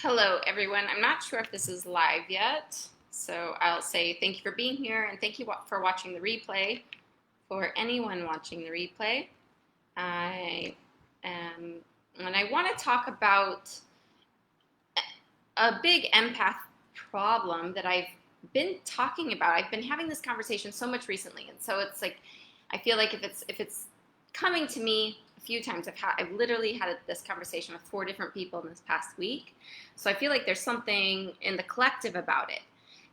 Hello, everyone. I'm not sure if this is live yet, so I'll say thank you for being here and thank you for watching the replay. For anyone watching the replay, I am, and I want to talk about a big empath problem that I've been talking about. I've been having this conversation so much recently, and so it's like I feel like if it's coming to me a few times, I've literally had this conversation with 4 different people in this past week. So I feel like there's something in the collective about it,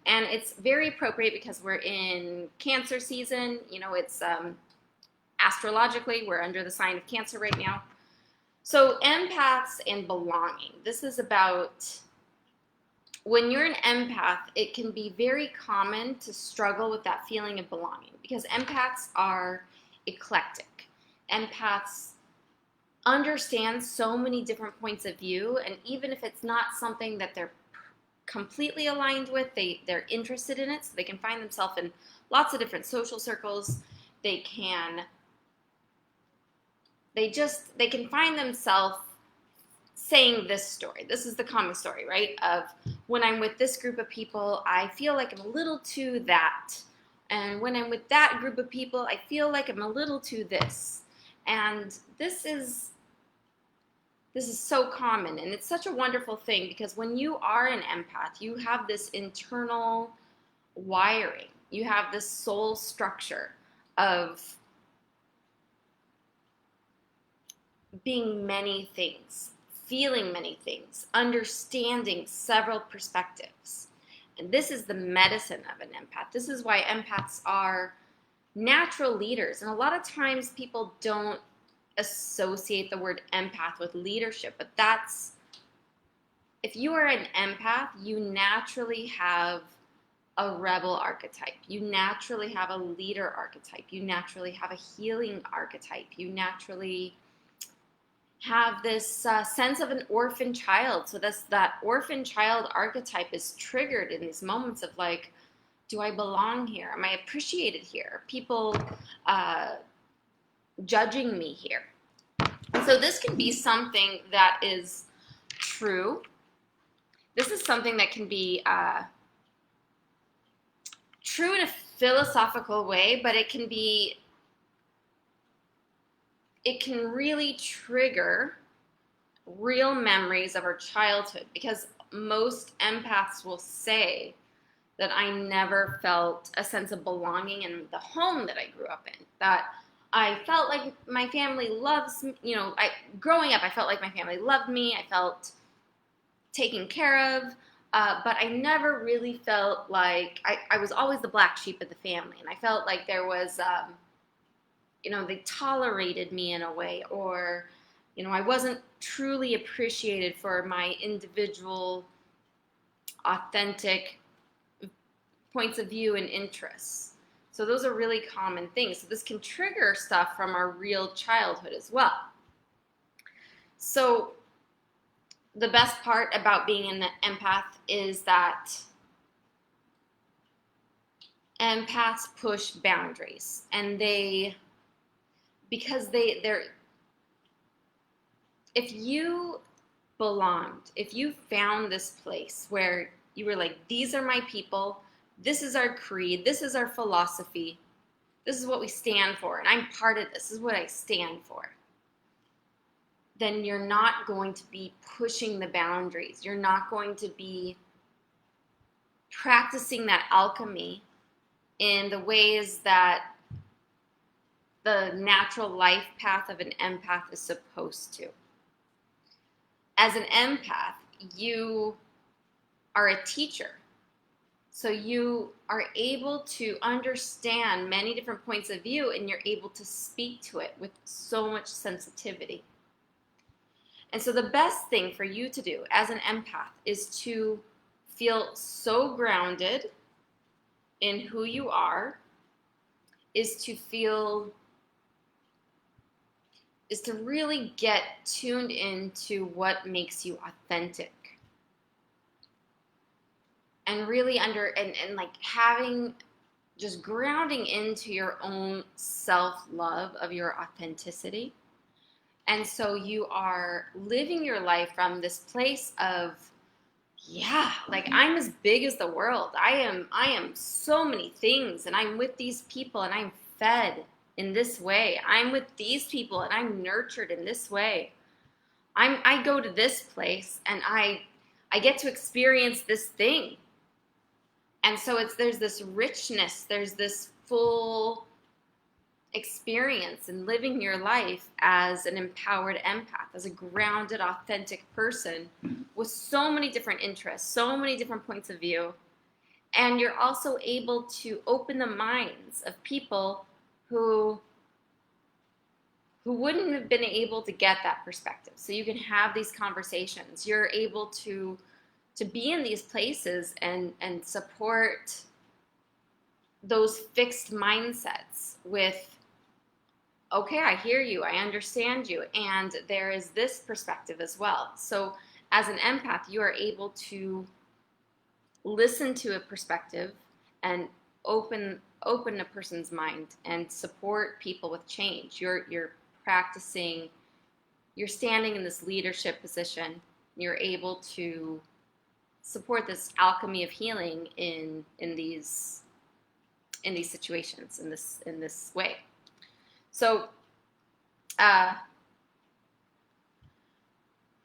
and it's very appropriate because we're in Cancer season. It's astrologically we're under the sign of Cancer right now. So empaths and belonging. This is about when you're an empath, it can be very common to struggle with that feeling of belonging because empaths are eclectic. Empaths understand so many different points of view, and even if it's not something that they're completely aligned with, they're interested in it, so they can find themselves in lots of different social circles. They can find themselves saying this story. This is the common story, right? Of when I'm with this group of people, I feel like I'm a little too that. And when I'm with that group of people, I feel like I'm a little too this. And this is so common, and it's such a wonderful thing because when you are an empath, you have this internal wiring. You have this soul structure of being many things, feeling many things, understanding several perspectives. And this is the medicine of an empath. This is why empaths are natural leaders. And a lot of times people don't associate the word empath with leadership, but if you are an empath, you naturally have a rebel archetype. You naturally have a leader archetype. You naturally have a healing archetype. You naturally have this sense of an orphan child. So that orphan child archetype is triggered in these moments of like, do I belong here? Am I appreciated here? Are people judging me here? And so this can be something that is true. This is something that can be true in a philosophical way, but it can really trigger real memories of our childhood, because most empaths will say that I never felt a sense of belonging in the home that I grew up in, that I felt like my family loves me. Growing up, I felt like my family loved me. I felt taken care of, but I never really felt like I was always the black sheep of the family, and I felt like there was they tolerated me in a way, or, I wasn't truly appreciated for my individual, authentic points of view and interests. So those are really common things. So this can trigger stuff from our real childhood as well. So the best part about being an empath is that empaths push boundaries, and because they're if you belonged, if you found this place where you were like, these are my people, this is our creed, this is our philosophy, this is what we stand for, and I'm part of this is what I stand for, then you're not going to be pushing the boundaries. You're not going to be practicing that alchemy in the ways that the natural life path of an empath is supposed to. As an empath, you are a teacher. So you are able to understand many different points of view, and you're able to speak to it with so much sensitivity. And so the best thing for you to do as an empath is to feel so grounded in who you are, is to really get tuned into what makes you authentic. And really and like having, just grounding into your own self-love of your authenticity. And so you are living your life from this place of yeah, like I'm as big as the world. I am so many things, and I'm with these people and I'm fed in this way. I'm with these people and I'm nurtured in this way. I go to this place and I get to experience this thing. And so there's this richness, there's this full experience in living your life as an empowered empath, as a grounded, authentic person with so many different interests, so many different points of view. And you're also able to open the minds of people who wouldn't have been able to get that perspective. So you can have these conversations. You're able to be in these places and support those fixed mindsets with, okay, I hear you, I understand you, and there is this perspective as well. So as an empath, you are able to listen to a perspective and open a person's mind and support people with change. You're practicing, you're standing in this leadership position. You're able to support this alchemy of healing in these situations, in this way. So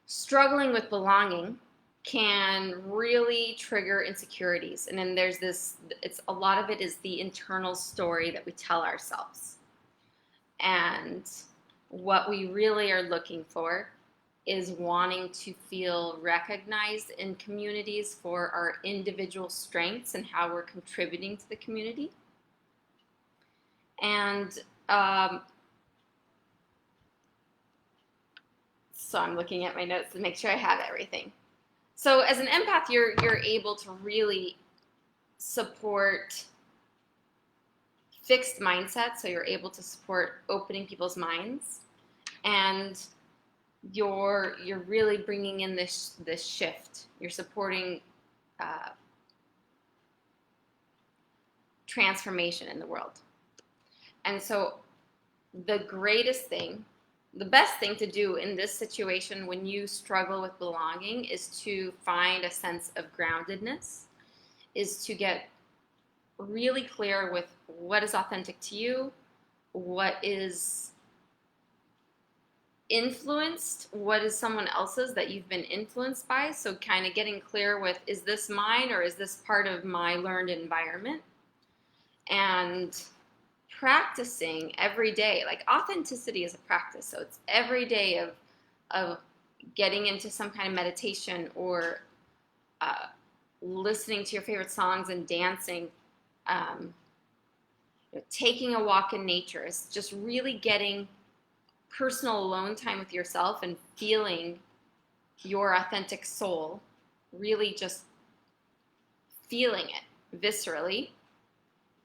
struggling with belonging can really trigger insecurities. And then there's this, it's a lot of it is the internal story that we tell ourselves. And what we really are looking for is wanting to feel recognized in communities for our individual strengths and how we're contributing to the community. And so I'm looking at my notes to make sure I have everything. So as an empath, you're able to really support fixed mindsets. So you're able to support opening people's minds, and you're really bringing in this shift. You're supporting transformation in the world. And so the greatest thing, the best thing to do in this situation when you struggle with belonging is to find a sense of groundedness, is to get really clear with what is authentic to you, what is influenced, what is someone else's that you've been influenced by. So kind of getting clear with, is this mine or is this part of my learned environment? And practicing every day. Like authenticity is a practice, so it's every day of getting into some kind of meditation or listening to your favorite songs and dancing, taking a walk in nature. It's just really getting personal alone time with yourself and feeling your authentic soul, really just feeling it viscerally.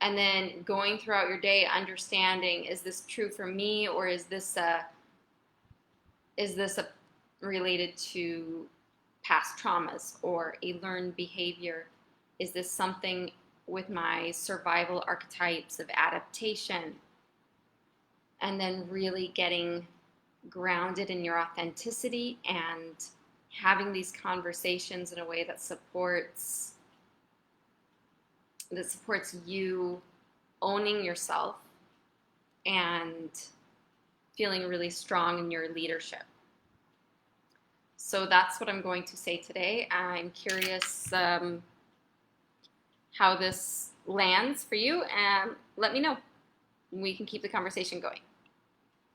And then going throughout your day, understanding, is this true for me, or is this related to past traumas or a learned behavior? Is this something with my survival archetypes of adaptation? And then really getting grounded in your authenticity and having these conversations in a way that supports you owning yourself and feeling really strong in your leadership. So that's what I'm going to say today. I'm curious how this lands for you, and let me know. We can keep the conversation going.